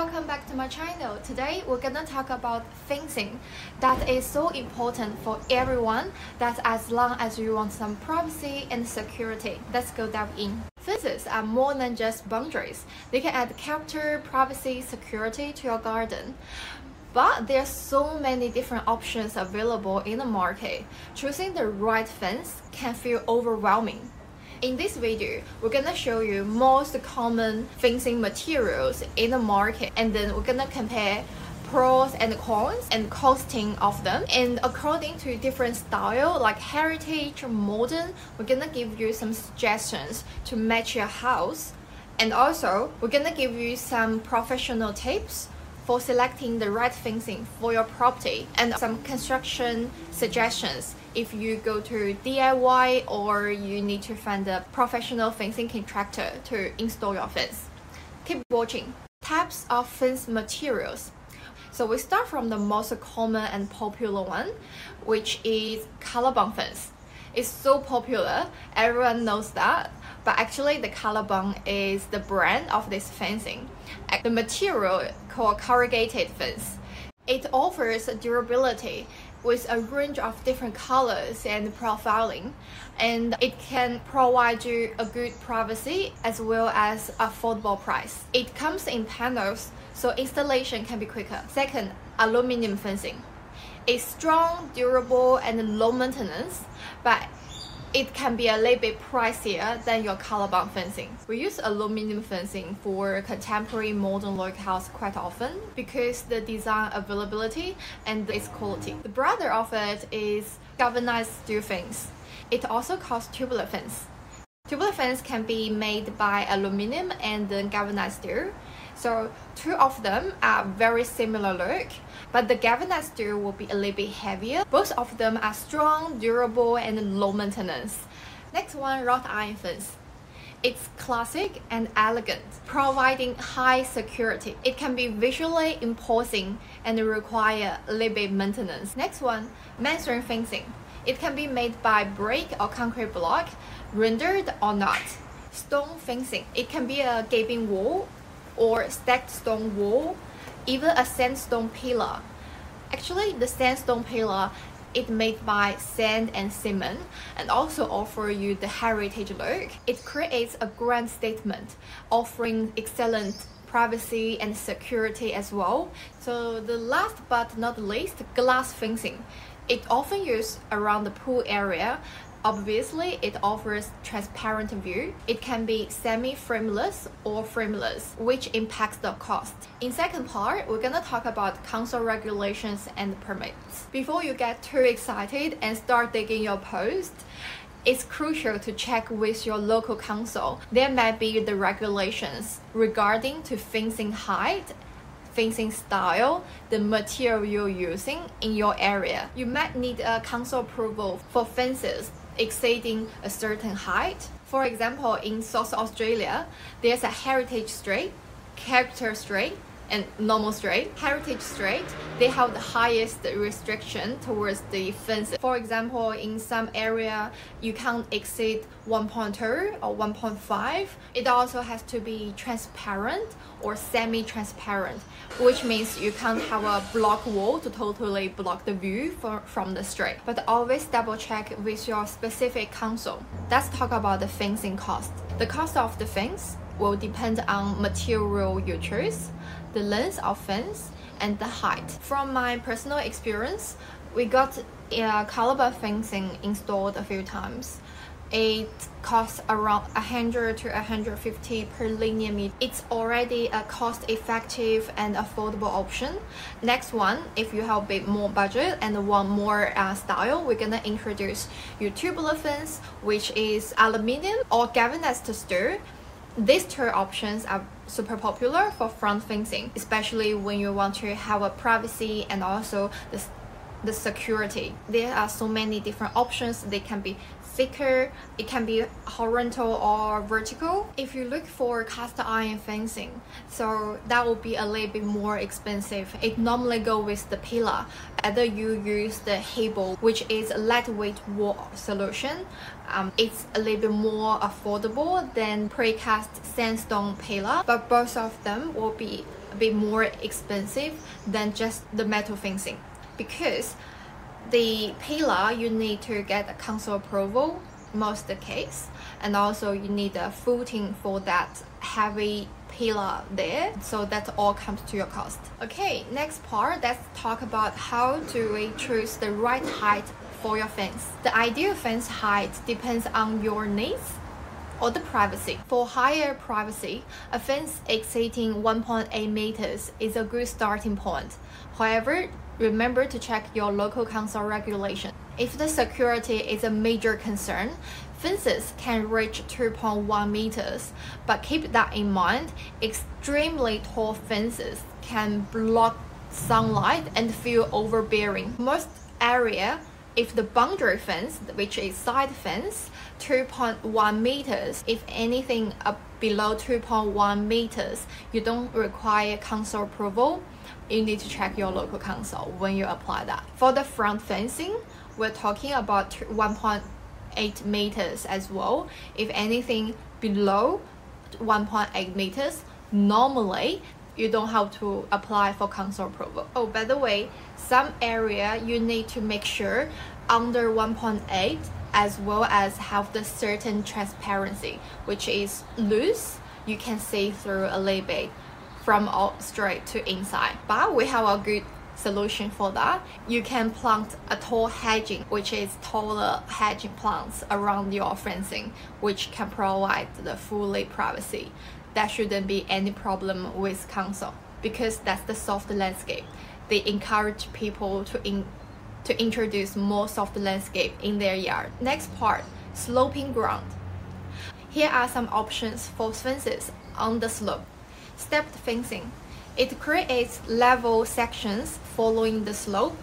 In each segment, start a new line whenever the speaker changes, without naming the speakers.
welcome back to my channel. Today we're gonna talk about fencing that is so important for everyone, that as long as you want some privacy and security. Let's go dive in. Fences are more than just boundaries. They can add character, privacy, security to your garden. But there's so many different options available in the market. Choosing the right fence can feel overwhelming. In this video, we're gonna show you most common fencing materials in the market, and then we're gonna compare pros and cons and costing of them. And according to different style like heritage or modern, we're gonna give you some suggestions to match your house. And also, we're gonna give you some professional tips for selecting the right fencing for your property, and some construction suggestions if you go to DIY or you need to find a professional fencing contractor to install your fence. Keep watching. Types of fence materials. So we start from the most common and popular one, which is COLORBOND fence. It's so popular, everyone knows that, but actually the COLORBOND is the brand of this fencing. The material called corrugated fence. It offers durability with a range of different colors and profiling, and it can provide you a good privacy as well as affordable price. It comes in panels, so installation can be quicker. Second, aluminum fencing. It's strong, durable, and low maintenance, but it can be a little bit pricier than your COLORBOND fencing. We use aluminum fencing for contemporary modern locales quite often because the design availability and its quality. The brother of it is galvanized steel fence. It also calls tubular fence. Tubular fence can be made by aluminum and then galvanized steel. So two of them are very similar look, but the galvanized steel will be a little bit heavier. Both of them are strong, durable, and low maintenance. Next one, wrought iron fence. It's classic and elegant, providing high security. It can be visually imposing and require a little bit maintenance. Next one, masonry fencing. It can be made by brick or concrete block, rendered or not. Stone fencing. It can be a gaping wall or stacked stone wall, even a sandstone pillar. Actually, the sandstone pillar is made by sand and cement and also offer you the heritage look. It creates a grand statement, offering excellent privacy and security as well. So the last but not least, glass fencing. It often used around the pool area. Obviously, it offers transparent view. It can be semi-frameless or frameless, which impacts the cost. In second part, we're gonna talk about council regulations and permits. Before you get too excited and start digging your post, it's crucial to check with your local council. There might be the regulations regarding to fencing height, fencing style, the material you're using in your area. You might need a council approval for fences exceeding a certain height. For example, in South Australia, there's a heritage street, character street, and normal street. Heritage street, they have the highest restriction towards the fences. For example, in some area, you can't exceed 1.2 or 1.5. It also has to be transparent or semi-transparent, which means you can't have a block wall to totally block the view from the street. But always double check with your specific council. Let's talk about the fencing cost. The cost of the fence will depend on material you choose, the length of fence, and the height. From my personal experience, we got COLORBOND fencing installed a few times. It costs around 100 to 150 per linear meter. It's already a cost-effective and affordable option. Next one, if you have a bit more budget and want more style, we're gonna introduce your tubular fence, which is aluminum or galvanized steel. These two options are super popular for front fencing, especially when you want to have a privacy and also the security. There are so many different options. They can be thicker, it can be horizontal or vertical. If you look for cast iron fencing, so that will be a little bit more expensive. It normally go with the pillar. Either you use the Hebel, which is a lightweight wall solution. It's a little bit more affordable than precast sandstone pillar, but both of them will be a bit more expensive than just the metal fencing, because the pillar you need to get a council approval most of the case, and also you need a footing for that heavy pillar there, so that all comes to your cost. Okay, next part, let's talk about how do we choose the right height for your fence. The ideal fence height depends on your needs or the privacy. For higher privacy, a fence exceeding 1.8 meters is a good starting point. However, remember to check your local council regulation. If the security is a major concern, fences can reach 2.1 meters, but keep that in mind, extremely tall fences can block sunlight and feel overbearing. Most area, if the boundary fence, which is side fence, 2.1 meters, if anything up below 2.1 meters, you don't require council approval. You need to check your local council when you apply that. For the front fencing, we're talking about 1.8 meters as well. If anything below 1.8 meters, normally you don't have to apply for council approval. Oh, by the way, some area you need to make sure under 1.8 as well as have the certain transparency, which is loose. You can see through a little bit from out straight to inside. But we have a good solution for that. You can plant a tall hedging, which is taller hedging plants around your fencing, which can provide the fully privacy. There shouldn't be any problem with council, because that's the soft landscape. They encourage people to introduce more soft landscape in their yard. Next part, sloping ground. Here are some options for fences on the slope. Stepped fencing. It creates level sections following the slope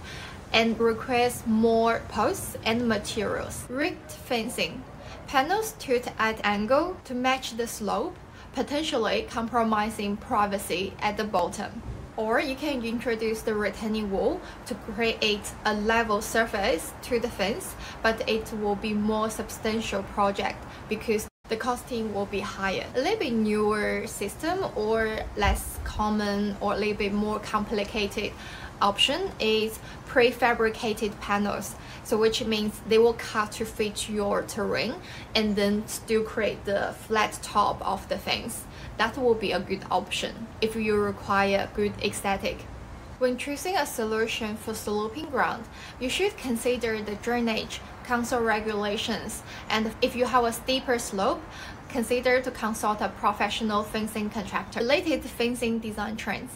and requires more posts and materials. Rigged fencing. Panels tilt at angle to match the slope, potentially compromising privacy at the bottom. Or you can introduce the retaining wall to create a level surface to the fence, but it will be more substantial project because the costing will be higher. A little bit newer system or less common or a little bit more complicated option is prefabricated panels. So which means they will cut to fit your terrain and then still create the flat top of the fence. That will be a good option if you require good aesthetic. When choosing a solution for sloping ground, you should consider the drainage, council regulations, and if you have a steeper slope, consider to consult a professional fencing contractor. Related fencing design trends.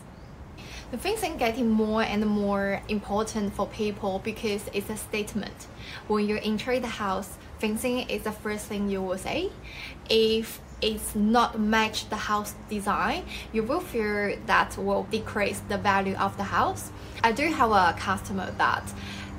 The fencing getting more and more important for people because it's a statement. When you enter the house, fencing is the first thing you will say. If it's not match the house design, you will feel that will decrease the value of the house. I do have a customer that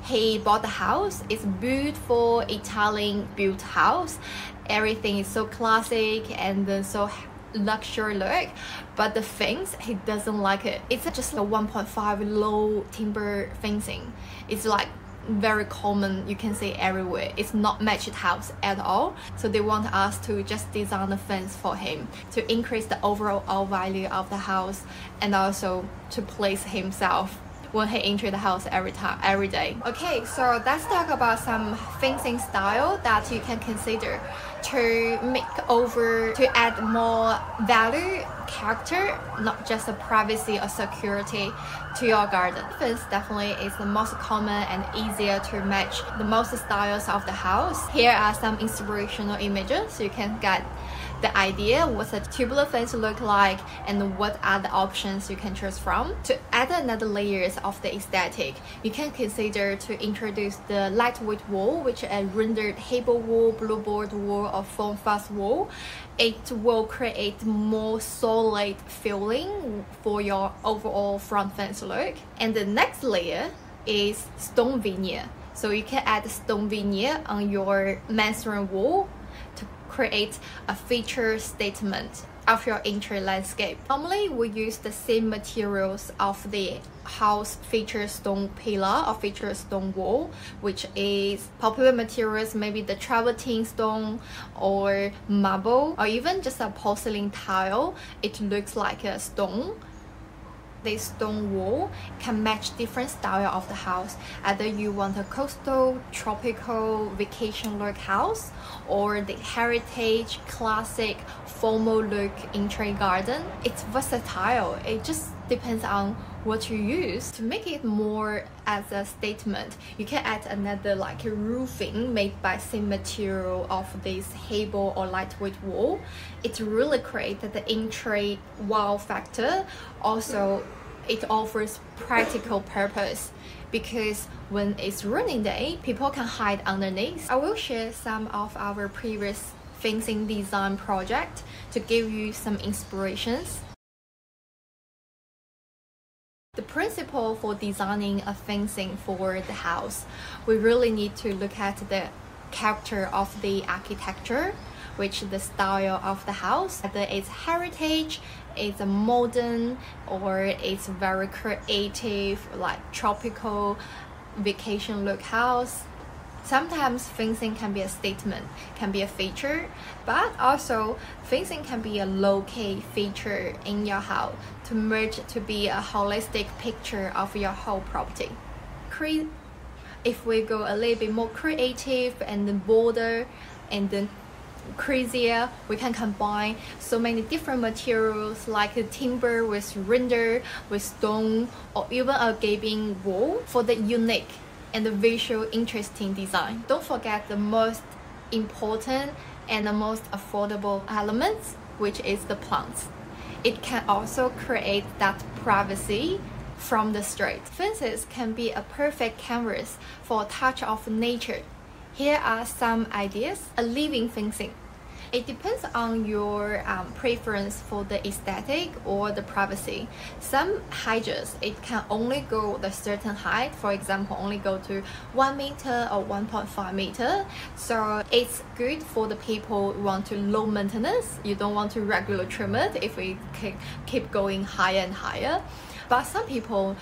he bought the house. It's beautiful Italian built house. Everything is so classic and so luxury look, but the fence he doesn't like it. It's just a 1.5 low timber fencing. It's like very common, you can see everywhere. It's not matched house at all, so they want us to just design the fence for him to increase the overall value of the house and also to place himself when he enters the house every day. Okay, so let's talk about some fencing style that you can consider to make over, to add more value, character, not just a privacy or security to your garden. Fence definitely is the most common and easier to match the most styles of the house. Here are some inspirational images so you can get the idea what a tubular fence look like and what are the options you can choose from. To add another layers of the aesthetic, you can consider to introduce the lightweight wall, which is a rendered Hebel wall, blueboard wall, or foam fast wall. It will create more solid feeling for your overall front fence look. And the next layer is stone veneer. So you can add stone veneer on your masonry wall to create a feature statement of your interior landscape. Normally, we use the same materials of the house feature stone pillar or feature stone wall, which is popular materials, maybe the travertine stone or marble or even just a porcelain tile. It looks like a stone the stone wall can match different style of the house. Either you want a coastal, tropical, vacation look house, or the heritage, classic, formal look entry garden. It's versatile. It just depends on what you use. To make it more as a statement, you can add another like roofing made by same material of this Hebel or lightweight wall. It really creates the entry wow factor. Also, it offers practical purpose because when it's raining day, people can hide underneath. I will share some of our previous fencing design project to give you some inspirations. The principle for designing a fencing for the house, we really need to look at the character of the architecture, which the style of the house, whether it's heritage, it's a modern, or it's very creative, like tropical, vacation look house. Sometimes fencing can be a statement, can be a feature, but also fencing can be a low-key feature in your house to merge to be a holistic picture of your whole property. If we go a little bit more creative and then bolder and then crazier, we can combine so many different materials like timber with render, with stone, or even a gaping wall for the unique and the visual interesting design. Don't forget the most important and the most affordable elements, which is the plants. It can also create that privacy from the street. Fences can be a perfect canvas for a touch of nature. Here are some ideas. A living fencing. It depends on your preference for the aesthetic or the privacy. Some hedges, it can only go the certain height, for example, only go to 1 meter or 1.5 meter. So it's good for the people who want to low maintenance. You don't want to regular trim it if we keep going higher and higher. But some people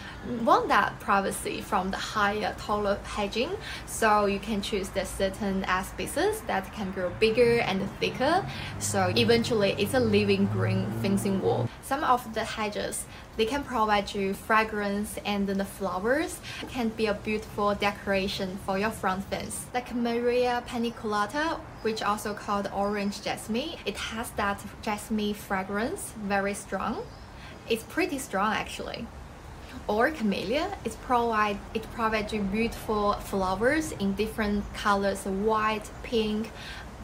want that privacy from the higher, taller hedging, so you can choose the certain species that can grow bigger and thicker. So eventually, it's a living green fencing wall. Some of the hedges, they can provide you fragrance, and the flowers can be a beautiful decoration for your front fence. Like Maria paniculata, which also called orange jasmine, it has that jasmine fragrance, very strong. It's pretty strong actually. Or camellia, it provides you beautiful flowers in different colors, white, pink,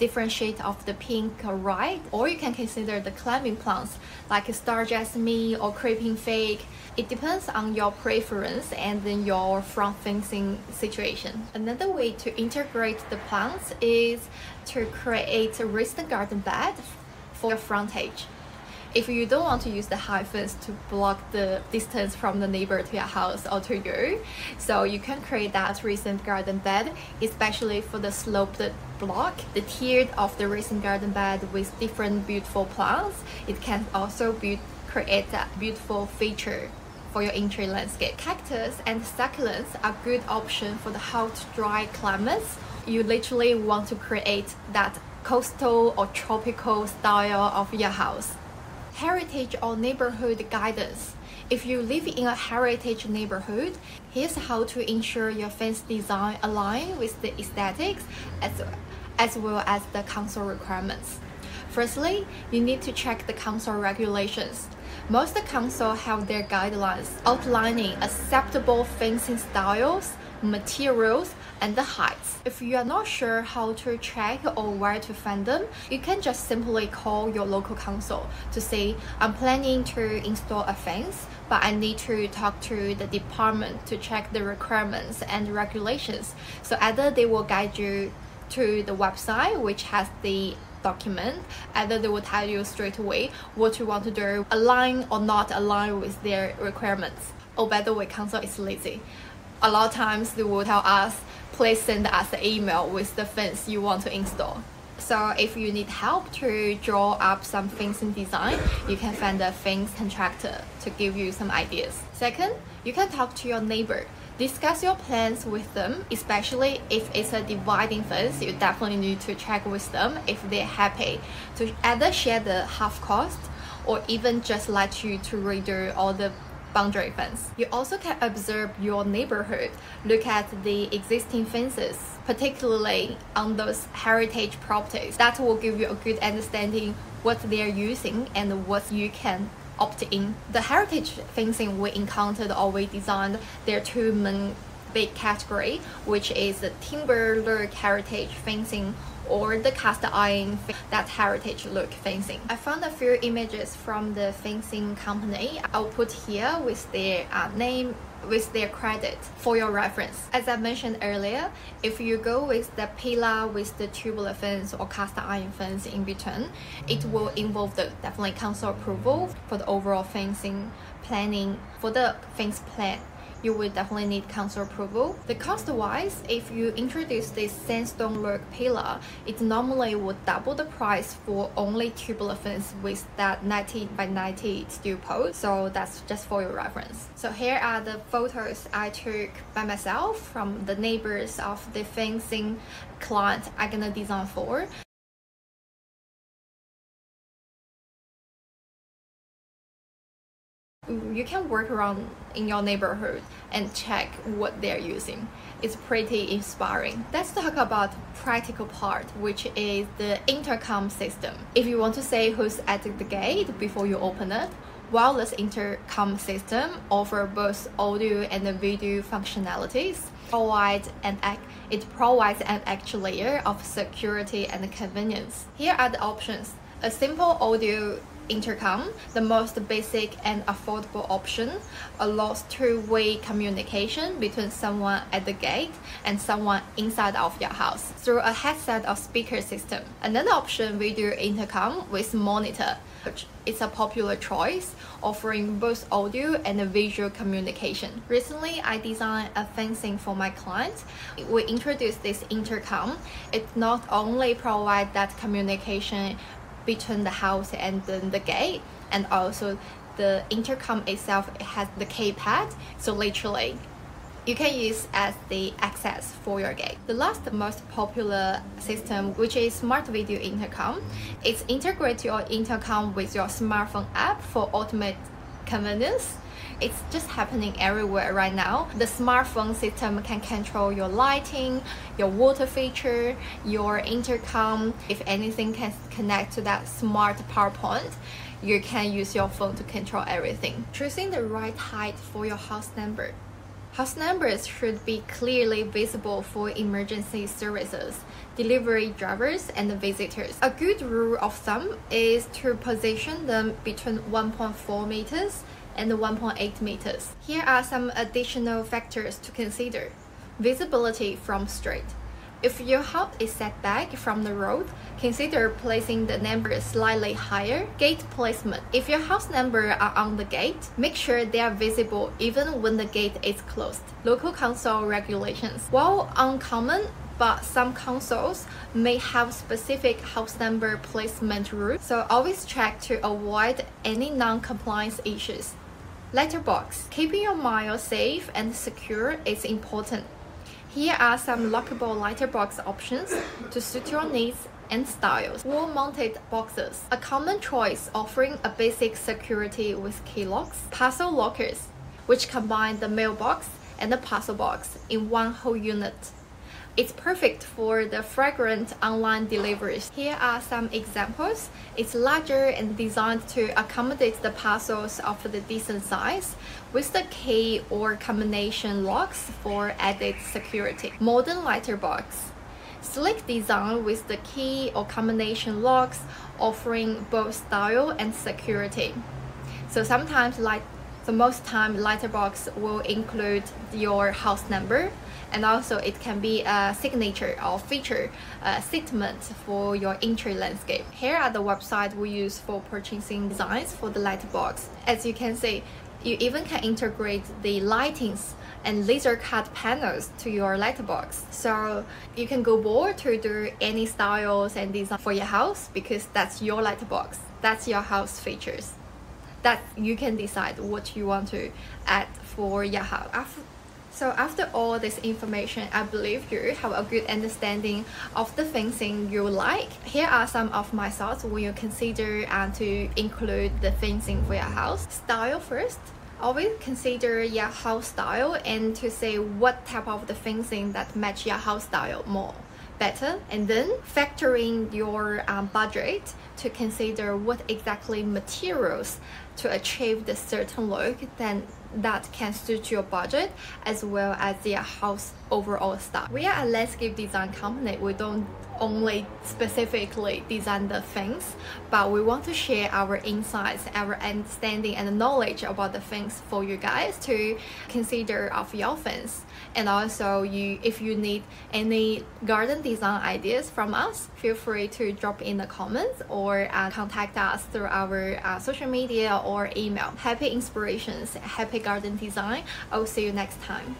different shades of the pink, right? Or you can consider the climbing plants like star jasmine or creeping fig. It depends on your preference and then your front fencing situation. Another way to integrate the plants is to create a raised garden bed for your frontage. If you don't want to use the high fence to block the distance from the neighbor to your house or to you, so you can create that raised garden bed, especially for the sloped block, the tiered of the raised garden bed with different beautiful plants. It can also create that beautiful feature for your entry landscape. Cactus and succulents are good option for the hot, dry climates. You literally want to create that coastal or tropical style of your house. Heritage or neighborhood guidance. If you live in a heritage neighborhood, here's how to ensure your fence design align with the aesthetics as well as the council requirements. Firstly, you need to check the council regulations. Most councils have their guidelines outlining acceptable fencing styles, materials, and the heights. If you are not sure how to check or where to find them, you can just simply call your local council to say, I'm planning to install a fence, but I need to talk to the department to check the requirements and regulations. So either they will guide you to the website which has the document, either they will tell you straight away what you want to do, align or not align with their requirements. Oh, by the way, council is lazy. A lot of times they will tell us, please send us an email with the fence you want to install. So if you need help to draw up some fencing design, you can find a fence contractor to give you some ideas. Second, you can talk to your neighbor. Discuss your plans with them, especially if it's a dividing fence. You definitely need to check with them if they're happy to either share the half cost or even just let you to redo all the boundary fence. You also can observe your neighborhood, look at the existing fences, particularly on those heritage properties. That will give you a good understanding what they're using and what you can opt in. The heritage fencing we encountered or we designed, there are two main big category, which is the timber look heritage fencing or the cast iron that heritage look fencing. I found a few images from the fencing company. I'll put here with their name, with their credit for your reference. As I mentioned earlier, if you go with the pillar with the tubular fence or cast iron fence in between, it will involve the definitely council approval for the overall fencing planning. For the fence plan, you will definitely need council approval. The cost wise, if you introduce this sandstone look pillar, it normally would double the price for only tubular fence with that 90 by 90 steel post. So that's just for your reference. So here are the photos I took by myself from the neighbors of the fencing client I'm gonna design for. You can work around in your neighborhood and check what they're using. It's pretty inspiring. Let's talk about practical part, which is the intercom system. If you want to say who's at the gate before you open it, wireless intercom system offer both audio and video functionalities. It provides an extra layer of security and convenience. Here are the options. A simple audio intercom, the most basic and affordable option, allows two-way communication between someone at the gate and someone inside of your house through a headset or speaker system. Another option, video intercom with monitor. It's a popular choice, offering both audio and visual communication. Recently, I designed a fencing for my clients. We introduced this intercom. It not only provides that communication between the house and the gate, and also the intercom itself has the keypad, so literally you can use as the access for your gate. The last most popular system, which is smart video intercom, it's integrate your intercom with your smartphone app for ultimate convenience. It's just happening everywhere right now. The smartphone system can control your lighting, your water feature, your intercom. If anything can connect to that smart power point, you can use your phone to control everything. Choosing the right height for your house number. House numbers should be clearly visible for emergency services, delivery drivers, and visitors. A good rule of thumb is to position them between 1.4 meters and 1.8 meters. Here are some additional factors to consider. Visibility from street. If your house is set back from the road, consider placing the numbers slightly higher. Gate placement. If your house numbers are on the gate, make sure they are visible even when the gate is closed. Local council regulations. While uncommon, but some councils may have specific house number placement rules, so always check to avoid any non-compliance issues. Letterbox. Keeping your mail safe and secure is important. Here are some lockable letterbox options to suit your needs and styles. Wall-mounted boxes. A common choice offering a basic security with key locks. Parcel lockers, which combine the mailbox and the parcel box in one whole unit. It's perfect for the fragrant online deliveries. Here are some examples. It's larger and designed to accommodate the parcels of the decent size with the key or combination locks for added security. Modern letterbox. Sleek design with the key or combination locks offering both style and security. So most time letterbox will include your house number, and also it can be a signature or feature statement for your entry landscape. Here are the websites we use for purchasing designs for the letterbox. As you can see, you even can integrate the lightings and laser cut panels to your letterbox. So you can go bold to do any styles and design for your house, because that's your letterbox, that's your house features. That you can decide what you want to add for your house. So after all this information, I believe you have a good understanding of the fencing you like. Here are some of my thoughts when you consider to include the fencing for your house. Style first. Always consider your house style and to say what type of the fencing that match your house style more better, and then factoring your budget to consider what exactly materials to achieve the certain look then that can suit your budget as well as your house overall style. We are a landscape design company. We don't only specifically design the things, but we want to share our insights, our understanding and knowledge about the things for you guys to consider of your things. And also, if you need any garden design ideas from us, feel free to drop in the comments or contact us through our social media or email. Happy inspirations, happy garden design. I will see you next time.